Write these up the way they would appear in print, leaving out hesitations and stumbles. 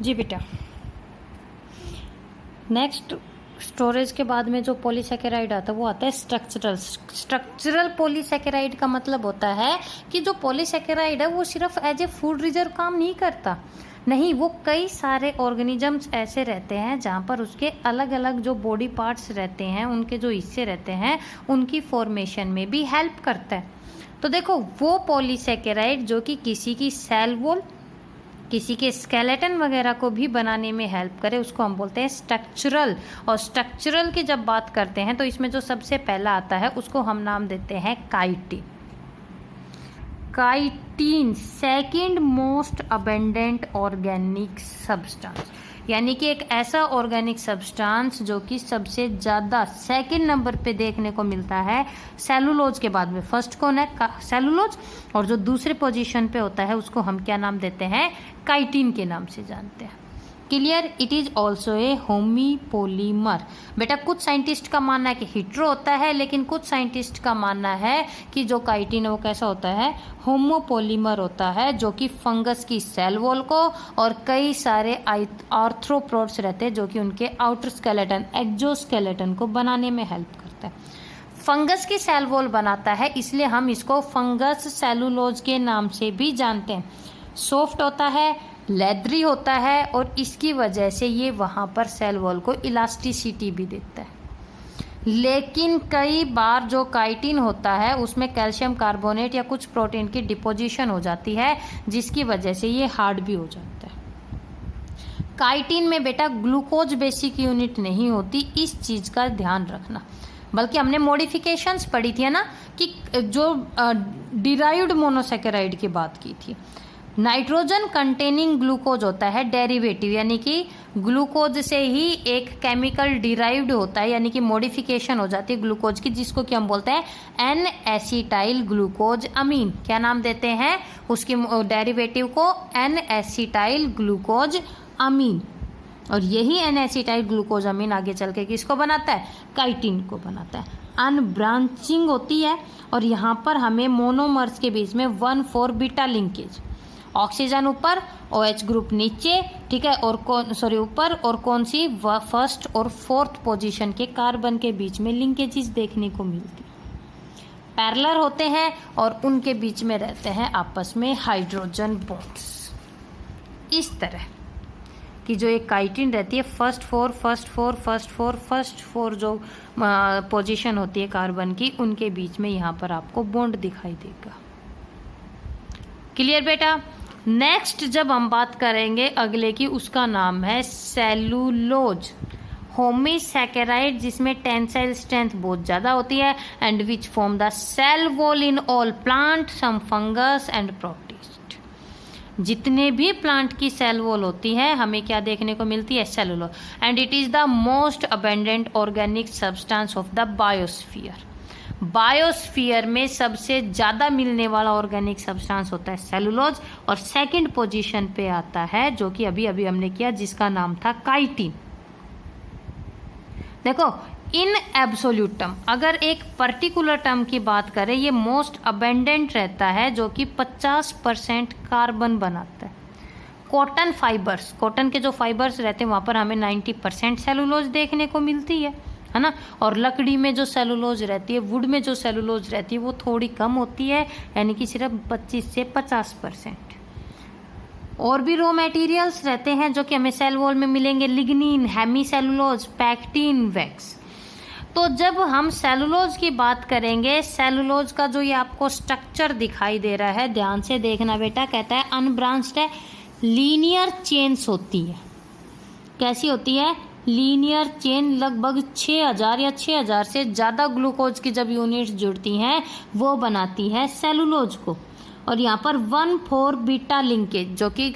जी बेटा, next storage के बाद में जो पॉलीसेकेराइड आता है वो आता है स्ट्रक्चरल पॉलीसेकेराइड का मतलब होता है कि जो पॉलीसेकेराइड है वो सिर्फ एज ए फूड रिजर्व काम नहीं करता, नहीं, वो कई सारे ऑर्गेनिजम्स ऐसे रहते हैं जहाँ पर उसके अलग अलग जो बॉडी पार्ट्स रहते हैं, उनके जो हिस्से रहते हैं, उनकी फॉर्मेशन में भी हेल्प करता है। तो देखो, वो पॉलीसेकेराइड जो कि किसी की सेल वॉल, किसी के स्केलेटन वगैरह को भी बनाने में हेल्प करे, उसको हम बोलते हैं स्ट्रक्चरल। और स्ट्रक्चरल की जब बात करते हैं तो इसमें जो सबसे पहला आता है उसको हम नाम देते हैं chitin. Chitin second most abundant organic substance, यानी कि एक ऐसा ऑर्गेनिक सब्सटेंस जो कि सबसे ज़्यादा सेकंड नंबर पे देखने को मिलता है सेलुलोज के बाद में। फर्स्ट कौन है? सेलुलोज। और जो दूसरे पोजीशन पे होता है उसको हम क्या नाम देते हैं? काइटिन के नाम से जानते हैं। Clear? It is also a homopolymer. बेटा, कुछ साइंटिस्ट का मानना है कि हिट्रो होता है, लेकिन कुछ साइंटिस्ट का मानना है कि जो काइटिन है वो कैसा होता है? होमोपोलीमर होता है, जो कि फंगस की सेल वॉल को और कई सारे आर्थ्रोपोड्स रहते हैं जो कि उनके आउटर स्केलेटन, एक्सोस्केलेटन को बनाने में हेल्प करता है। फंगस की सेल वॉल बनाता है, इसलिए हम इसको फंगस सेलुलोज के नाम से भी जानते हैं। सॉफ्ट होता है, लेदरी होता है, और इसकी वजह से ये वहाँ पर सेल वॉल को इलास्टिसिटी भी देता है। लेकिन कई बार जो काइटिन होता है उसमें कैल्शियम कार्बोनेट या कुछ प्रोटीन की डिपोजिशन हो जाती है, जिसकी वजह से ये हार्ड भी हो जाता है। काइटिन में बेटा ग्लूकोज बेसिक यूनिट नहीं होती, इस चीज़ का ध्यान रखना। बल्कि हमने मॉडिफिकेशंस पढ़ी थी ना, कि जो डिराइव्ड मोनोसेकेराइड की बात की थी। नाइट्रोजन कंटेनिंग ग्लूकोज होता है डेरिवेटिव, यानी कि ग्लूकोज से ही एक केमिकल डिराइव्ड होता है, यानी कि मॉडिफिकेशन हो जाती है ग्लूकोज की, जिसको कि हम बोलते हैं एन एसिटाइल ग्लूकोज अमीन। क्या नाम देते हैं उसकी डेरिवेटिव को? एन एसिटाइल ग्लूकोज अमीन। और यही एन एसिटाइल ग्लूकोज अमीन आगे चल के किसको बनाता है? काइटिन को बनाता है। अनब्रांचिंग होती है, और यहाँ पर हमें मोनोमर्स के बीच में 1,4 बीटा लिंकेज, ऑक्सीजन ऊपर, OH ग्रुप नीचे, ठीक है, और ऊपर, और कौन सी? फर्स्ट और फोर्थ पोजीशन के कार्बन के बीच में लिंकेजेस देखने को मिलती है। पैरेलल होते हैं और उनके बीच में रहते हैं आपस में हाइड्रोजन बॉन्ड्स। इस तरह कि जो एक काइटिन रहती है, फर्स्ट फोर जो पोजीशन होती है कार्बन की, उनके बीच में यहाँ पर आपको बॉन्ड दिखाई देगा। क्लियर बेटा? नेक्स्ट जब हम बात करेंगे अगले की, उसका नाम है सेलुलोज, होमीसेकेराइड, जिसमें टेंसाइल स्ट्रेंथ बहुत ज़्यादा होती है, and which form the cell wall in all plant, some fungus and protist. जितने भी प्लांट की सेल वॉल होती है हमें क्या देखने को मिलती है? Cellulose. And it is the most abundant organic substance of the biosphere. Biosphere में सबसे ज़्यादा मिलने वाला ऑर्गेनिक सब्सटेंस होता है सेलुलोज, और सेकंड पोजीशन पे आता है जो कि अभी अभी हमने किया, जिसका नाम था काइटिन। देखो, इन एब्सोल्यूट टर्म, अगर एक पर्टिकुलर टर्म की बात करें, ये मोस्ट अबेंडेंट रहता है, जो कि 50% कार्बन बनाता है। कॉटन फाइबर्स, कॉटन के जो फाइबर्स रहते हैं वहाँ पर हमें 90% सेलुलोज देखने को मिलती है ना। और लकड़ी में जो सेलुलोज रहती है, वुड में जो सेलुलोज रहती है, वो थोड़ी कम होती है, यानी कि सिर्फ 25 से 50%। और भी रॉ मटेरियल्स रहते हैं जो कि हमें सेल वॉल में मिलेंगे, lignin, hemicellulose, pectin, wax. तो जब हम सेलुलोज की बात करेंगे, सेलुलोज का जो ये आपको स्ट्रक्चर दिखाई दे रहा है, ध्यान से देखना बेटा, कहता है अनब्रांच्ड है, लीनियर चेन्स होती है। कैसी होती है? Linear chain. लगभग 6000 या 6000 से ज़्यादा ग्लूकोज की जब यूनिट्स जुड़ती हैं वो बनाती है सेलुलोज को। और यहाँ पर 1,4 बीटा लिंकेज, जो कि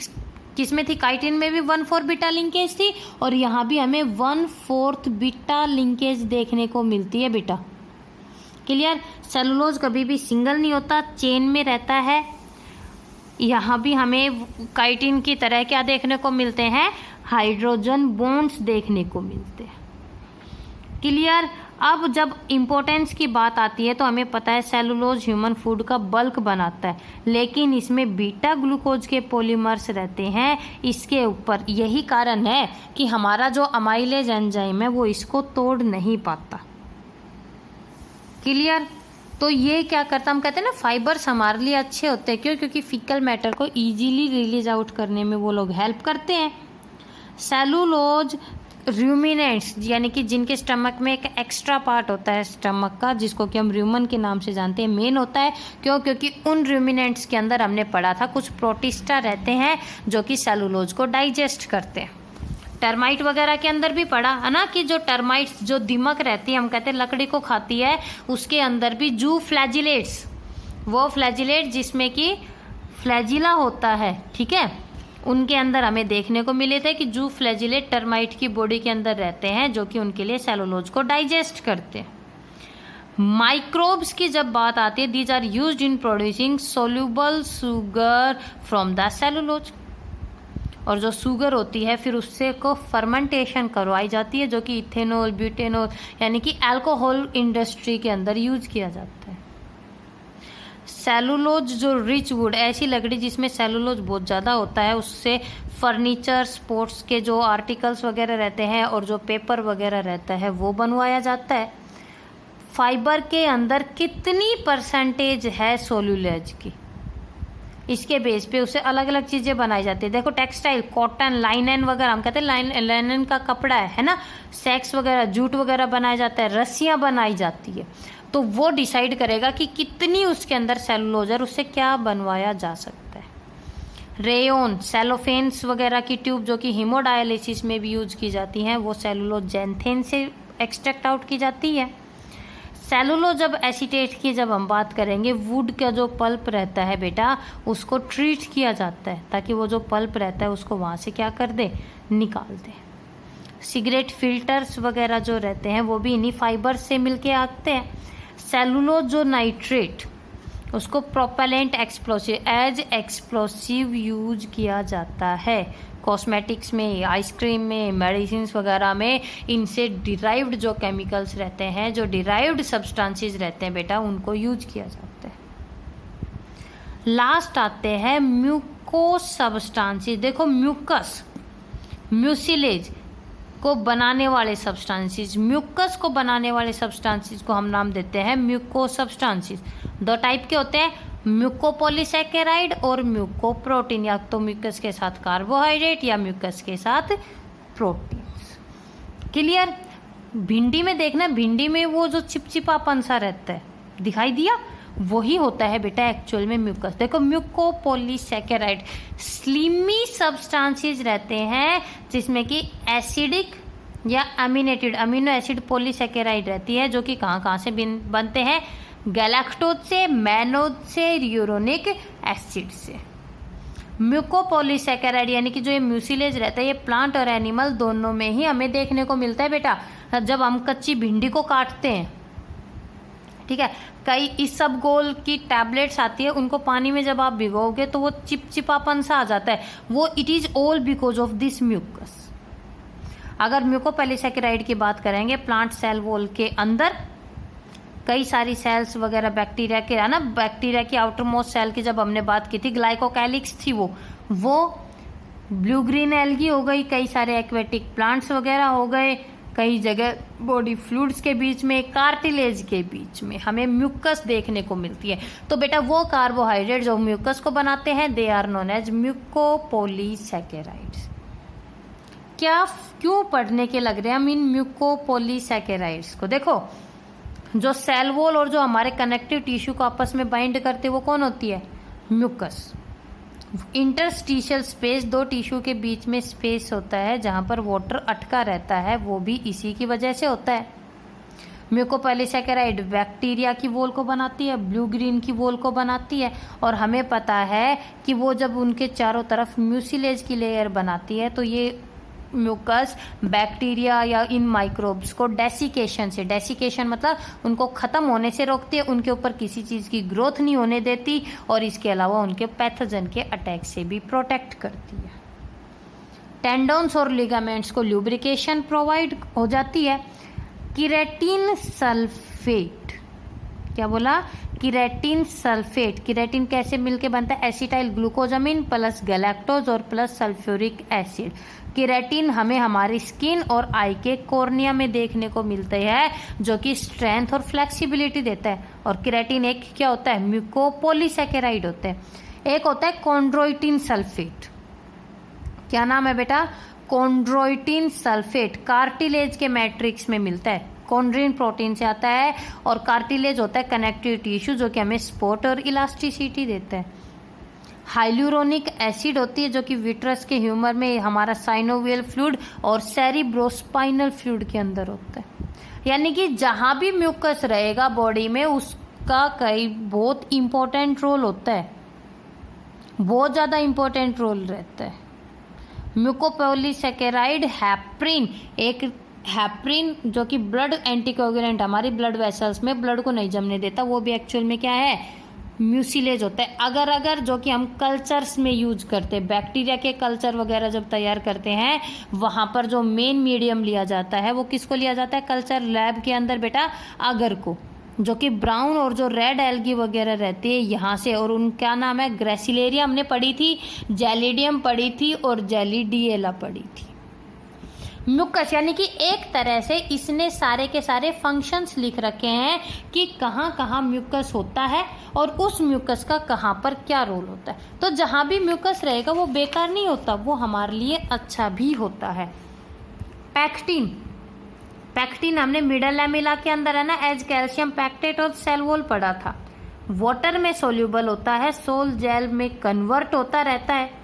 किस में थी? काइटिन में भी 1,4 बीटा लिंकेज थी, और यहाँ भी हमें 1/4 बीटा लिंकेज देखने को मिलती है बेटा। क्लियर? सेलुलोज कभी भी सिंगल नहीं होता, चेन में रहता है। यहाँ भी हमें काइटिन की तरह क्या देखने को मिलते हैं? हाइड्रोजन बॉन्ड्स देखने को मिलते हैं। क्लियर? अब जब इम्पोर्टेंस की बात आती है तो हमें पता है सेलुलोज ह्यूमन फूड का बल्क बनाता है, लेकिन इसमें बीटा ग्लूकोज के पॉलीमर्स रहते हैं इसके ऊपर। यही कारण है कि हमारा जो अमाइलेज एंजाइम है वो इसको तोड़ नहीं पाता। क्लियर? तो ये क्या करता, हम कहते हैं ना फाइबर्स हमारे लिए अच्छे होते हैं। क्यों? क्योंकि फीकल मैटर को इजीली रिलीज आउट करने में वो लोग हेल्प करते हैं। सेलुलोज रूमिनेंट्स यानी कि जिनके स्टमक में एक एक्स्ट्रा पार्ट होता है स्टमक का, जिसको कि हम रूमन के नाम से जानते हैं, मेन होता है। क्यों? क्योंकि उन रूमिनेंट्स के अंदर हमने पढ़ा था कुछ प्रोटिस्टा रहते हैं जो कि सेलुलोज को डाइजेस्ट करते हैं। टर्माइट वगैरह के अंदर भी पढ़ा है ना कि जो टर्माइट्स जो दीमक रहती है, हम कहते हैं लकड़ी को खाती है, उसके अंदर भी जू फ्लैजिलेट्स, वो फ्लैजिलेट जिसमें कि फ्लैजिला होता है, ठीक है, उनके अंदर हमें देखने को मिले थे कि जू फ्लैजिलेट टर्माइट की बॉडी के अंदर रहते हैं जो कि उनके लिए सेलुलोज को डाइजेस्ट करते हैं। माइक्रोब्स की जब बात आती है, these are used in producing soluble sugar from the cellulose. और जो शुगर होती है फिर उससे को फर्मेंटेशन करवाई जाती है जो कि इथेनॉल, ब्यूटेनॉल यानी कि अल्कोहल इंडस्ट्री के अंदर यूज किया जाता है। सेलुलोज जो रिच वुड, ऐसी लकड़ी जिसमें सेलुलोज बहुत ज़्यादा होता है, उससे फर्नीचर, स्पोर्ट्स के जो आर्टिकल्स वगैरह रहते हैं और जो पेपर वगैरह रहता है वो बनवाया जाता है। फाइबर के अंदर कितनी परसेंटेज है सेलुलोज की, इसके बेस पे उसे अलग अलग चीज़ें बनाई जाती है। देखो टेक्सटाइल, कॉटन, लाइनन वगैरह, हम कहते हैं लाइनन का कपड़ा है ना, सेक्स वगैरह, जूट वगैरह बनाया जाता है, रस्सियाँ बनाई जाती है। तो वो डिसाइड करेगा कि कितनी उसके अंदर सेलुलोज है, उससे क्या बनवाया जा सकता है। रेयोन, सेलोफेन्स वगैरह की ट्यूब जो कि हीमोडायलिसिस में भी यूज की जाती हैं, वो सेलुलोज जैंथेन से एक्सट्रैक्ट आउट की जाती है। सेलुलोज जब एसीटेट की जब हम बात करेंगे, वुड का जो पल्प रहता है बेटा उसको ट्रीट किया जाता है ताकि वो जो पल्प रहता है उसको वहाँ से क्या कर दे, निकाल दे। सिगरेट फिल्टर्स वगैरह जो रहते हैं वो भी इन्हीं फाइबर से मिलके आते हैं। सेलुलोज जो नाइट्रेट, उसको propellant explosive, as explosive use किया जाता है। कॉस्मेटिक्स में, आइसक्रीम में, मेडिसिन वगैरह में इनसे डिराइव्ड जो केमिकल्स रहते हैं, जो डिराइव्ड सब्सटेंसेस रहते हैं बेटा, उनको यूज किया जाता है। लास्ट आते हैं म्यूकोस सब्सटेंसेस। देखो म्यूकस, म्यूसिलेज को बनाने वाले सब्सटेंसेस, म्यूकस को बनाने वाले सब्सटेंसेस को हम नाम देते हैं म्यूकोस सब्सटेंसेस। दो टाइप के होते हैं, म्यूकोपॉलीसैकेराइड और म्यूकोप्रोटीन, या तो म्यूकस के साथ कार्बोहाइड्रेट या म्यूकस के साथ प्रोटीन। क्लियर? भिंडी में देखना, भिंडी में वो जो चिपचिपापन सा रहता है, दिखाई दिया, वही होता है बेटा एक्चुअल में म्यूकस। देखो म्यूकोपॉलीसैकेराइड स्लिमी सब्सटेंसेस रहते हैं जिसमें कि एसिडिक या अमीनेटेड अमीनो एसिड पॉलीसैकेराइड रहती है जो कि कहाँ से बनते हैं, गैलेक्टोज से, मैनोज से, यूरोनिक एसिड से। म्यूकोपॉलीसैकेराइड यानी कि जो ये म्यूसिलेज रहता है, ये प्लांट और एनिमल दोनों में ही हमें देखने को मिलता है बेटा। जब हम कच्ची भिंडी को काटते हैं, ठीक है, कई इसबगोल की टैबलेट्स आती है, उनको पानी में जब आप भिगोगे तो वो चिपचिपापन सा आ जाता है, वो it is all because of this mucus. अगर म्यूकोपॉलीसैकेराइड की बात करेंगे, प्लांट सेल वॉल के अंदर कई सारी सेल्स वगैरह बैक्टीरिया के, है ना, बैक्टीरिया की आउटर मोस्ट सेल की जब हमने बात की थी, ग्लाइकोकैलिक्स थी, वो ब्लू ग्रीन एल्गी हो गई, कई सारे एक्वेटिक प्लांट्स वगैरह हो गए, कई जगह बॉडी फ्लूइड्स के बीच में, कार्टिलेज के बीच में हमें म्यूकस देखने को मिलती है। तो बेटा वो कार्बोहाइड्रेट जो म्यूकस को बनाते हैं, दे आर नोन एज म्यूकोपॉलीसैकेराइड्स। क्या क्यों पढ़ने के लग रहे हैं हम इन म्यूकोपॉलीसैकेराइड्स को? देखो जो सेल वॉल और जो हमारे कनेक्टिव टिश्यू को आपस में बाइंड करते हैं वो कौन होती है, म्यूकस। इंटरस्टिशियल स्पेस, दो टिश्यू के बीच में स्पेस होता है जहां पर वाटर अटका रहता है, वो भी इसी की वजह से होता है। म्यूकोपॉलीसैकेराइड बैक्टीरिया की वॉल को बनाती है, ब्लू ग्रीन की वॉल को बनाती है, और हमें पता है कि वो जब उनके चारों तरफ म्यूसिलेज की लेयर बनाती है तो ये म्यूकस बैक्टीरिया या इन माइक्रोब्स को डेसिकेशन से, डेसिकेशन मतलब उनको ख़त्म होने से रोकती है, उनके ऊपर किसी चीज़ की ग्रोथ नहीं होने देती, और इसके अलावा उनके पैथोजन के अटैक से भी प्रोटेक्ट करती है। टेंडोन्स और लिगामेंट्स को ल्यूब्रिकेशन प्रोवाइड हो जाती है। केराटिन सल्फेट, क्या बोला, केराटिन सल्फेट। केराटिन कैसे मिलके बनता है, एसिटाइल ग्लूकोजामिन प्लस गैलेक्टोज और प्लस सल्फ्यूरिक एसिड। केराटिन हमें हमारी स्किन और आई के कॉर्निया में देखने को मिलते हैं, जो कि स्ट्रेंथ और फ्लेक्सिबिलिटी देता है। और केराटिन एक क्या होता है, म्यूकोपॉलीसैकेराइड होते हैं। एक होता है कॉन्ड्रोइटिन सल्फेट, क्या नाम है बेटा, कॉन्ड्रोइटिन सल्फेट। कार्टिलेज के मैट्रिक्स में मिलता है, कॉन्ड्रिन प्रोटीन से आता है। और कार्टिलेज होता है कनेक्टिव टिश्यू, जो कि हमें सपोर्ट और इलास्टिसिटी देता है। हाइलुरोनिक एसिड होती है, जो कि विट्रस के ह्यूमर में हमारा साइनोवियल फ्लूइड और सेरिब्रोस्पाइनल फ्लूइड के अंदर होता है। यानी कि जहां भी म्यूकस रहेगा बॉडी में, उसका कई बहुत इंपॉर्टेंट रोल होता है, बहुत ज्यादा इंपॉर्टेंट रोल रहता है। म्यूकोपॉलीसैकेराइड हैप्रिन, एक हैप्रिन जो कि ब्लड एंटीकोगुलेंट, हमारी ब्लड वेसल्स में ब्लड को नहीं जमने देता, वो भी एक्चुअल में क्या है, म्यूसिलेज होता है। अगर जो कि हम कल्चर्स में यूज करते हैं, बैक्टीरिया के कल्चर वगैरह जब तैयार करते हैं, वहां पर जो मेन मीडियम लिया जाता है वो किसको लिया जाता है कल्चर लैब के अंदर बेटा, अगर को, जो कि ब्राउन और जो रेड एल्गी वगैरह रहती है यहाँ से। और उनका नाम है ग्रेसिलेरिया हमने पढ़ी थी, जेलिडियम पढ़ी थी और जेलिडिएला पढ़ी थी। म्यूकस यानी कि एक तरह से इसने सारे के सारे फंक्शंस लिख रखे हैं कि कहाँ कहाँ म्यूकस होता है और उस म्यूकस का कहाँ पर क्या रोल होता है। तो जहाँ भी म्यूकस रहेगा वो बेकार नहीं होता, वो हमारे लिए अच्छा भी होता है। पैक्टिन, पैक्टिन हमने मिडल लैमेला के अंदर है ना, एज कैल्शियम पैक्टेट और सेल वॉल पढ़ा था। वाटर में सोल्यूबल होता है, सोल जेल में कन्वर्ट होता रहता है,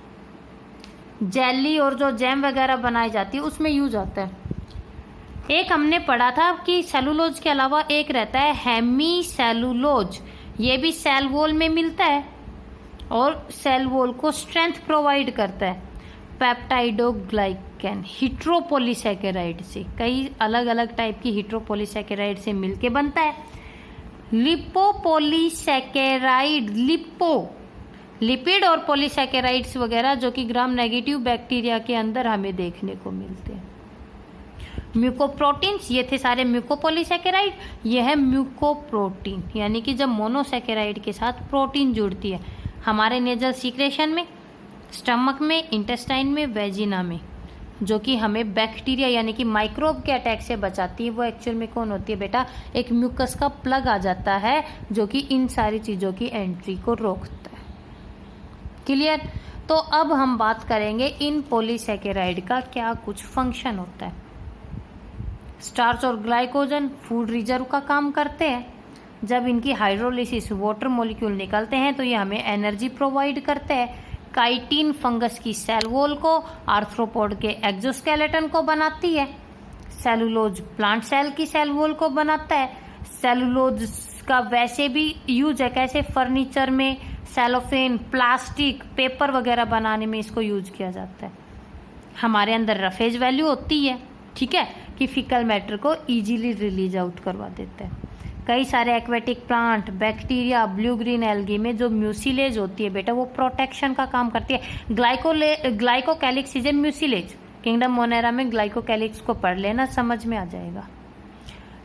जेली और जो जैम वगैरह बनाई जाती है उसमें यूज आता है। एक हमने पढ़ा था कि सेलुलोज के अलावा एक रहता है हेमी सेलुलोज, ये भी सेल वॉल में मिलता है और सेल वॉल को स्ट्रेंथ प्रोवाइड करता है। पेप्टाइडोग्लाइकन हिट्रोपोलीसैकेराइड से, कई अलग अलग टाइप की हिट्रोपोलीसैकेराइड से मिलके बनता है। लिपोपोलीसैकेराइड, लिपिड और पॉलीसैकेराइड्स वगैरह जो कि ग्राम नेगेटिव बैक्टीरिया के अंदर हमें देखने को मिलते हैं। म्यूकोप्रोटीन्स, ये थे सारे म्यूकोपॉलीसैकेराइड। ये है म्यूकोप्रोटीन, यानी कि जब मोनोसैकेराइड के साथ प्रोटीन जुड़ती है हमारे नेजल सीक्रेशन में, स्टमक में, इंटेस्टाइन में, वेजिना में, जो कि हमें बैक्टीरिया यानी कि माइक्रोब के अटैक से बचाती है। वो एक्चुअल में कौन होती है बेटा, एक म्यूकस का प्लग आ जाता है जो कि इन सारी चीज़ों की एंट्री को रोकता है। क्लियर। तो अब हम बात करेंगे इन पॉलीसैकेराइड का क्या कुछ फंक्शन होता है। स्टार्च और ग्लाइकोजन फूड रिजर्व का काम करते हैं। जब इनकी हाइड्रोलिसिस वाटर मॉलिक्यूल निकलते हैं तो ये हमें एनर्जी प्रोवाइड करते हैं। काइटिन फंगस की सेल वॉल को, आर्थ्रोपोड के एक्सोस्केलेटन को बनाती है। सेलुलोज प्लांट सेल की सेल वॉल को बनाता है। सेलुलोज का वैसे भी यूज है, कैसे, फर्नीचर में, सेलोफेन, प्लास्टिक, पेपर वगैरह बनाने में इसको यूज किया जाता है। हमारे अंदर रफेज वैल्यू होती है, ठीक है, कि फीकल मैटर को इजीली रिलीज आउट करवा देता है। कई सारे aquatic plant, bacteria, blue green algae में जो म्यूसिलेज होती है बेटा, वो प्रोटेक्शन का काम करती है। Glycocalyx is a mucilage. Kingdom Monera में ग्लाइकोकैलिक्स को पढ़ लेना, समझ में आ जाएगा।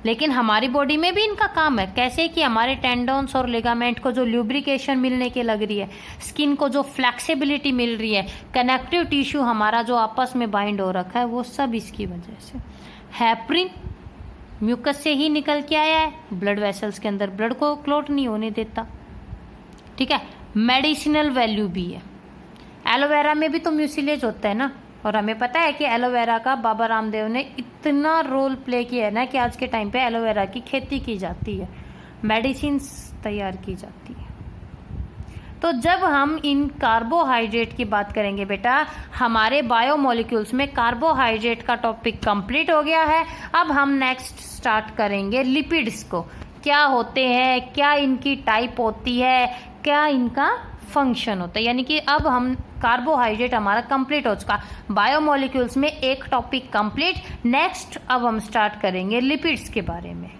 लेकिन हमारी बॉडी में भी इनका काम है, कैसे कि हमारे टेंडोन्स और लिगामेंट को जो ल्यूब्रिकेशन मिलने के लग रही है, स्किन को जो फ्लेक्सिबिलिटी मिल रही है, कनेक्टिव टिश्यू हमारा जो आपस में बाइंड हो रखा है, वो सब इसकी वजह से। हैप्रिन म्यूकस से ही निकल के आया है, ब्लड वेसल्स के अंदर ब्लड को क्लॉट नहीं होने देता, ठीक है। मेडिसिनल वैल्यू भी है। एलोवेरा में भी तो म्यूसिलेज होता है ना, और हमें पता है कि एलोवेरा का बाबा रामदेव ने इतना रोल प्ले किया है ना कि आज के टाइम पे एलोवेरा की खेती की जाती है, मेडिसिन तैयार की जाती है। तो जब हम इन कार्बोहाइड्रेट की बात करेंगे बेटा, हमारे बायोमोलिक्यूल्स में कार्बोहाइड्रेट का टॉपिक कंप्लीट हो गया है। अब हम नेक्स्ट स्टार्ट करेंगे लिपिड्स को, क्या होते हैं, क्या इनकी टाइप होती है, क्या इनका फंक्शन होता है। यानी कि अब हम कार्बोहाइड्रेट हमारा कंप्लीट हो चुका, बायोमोलिक्यूल्स में एक टॉपिक कंप्लीट। नेक्स्ट अब हम स्टार्ट करेंगे लिपिड्स के बारे में।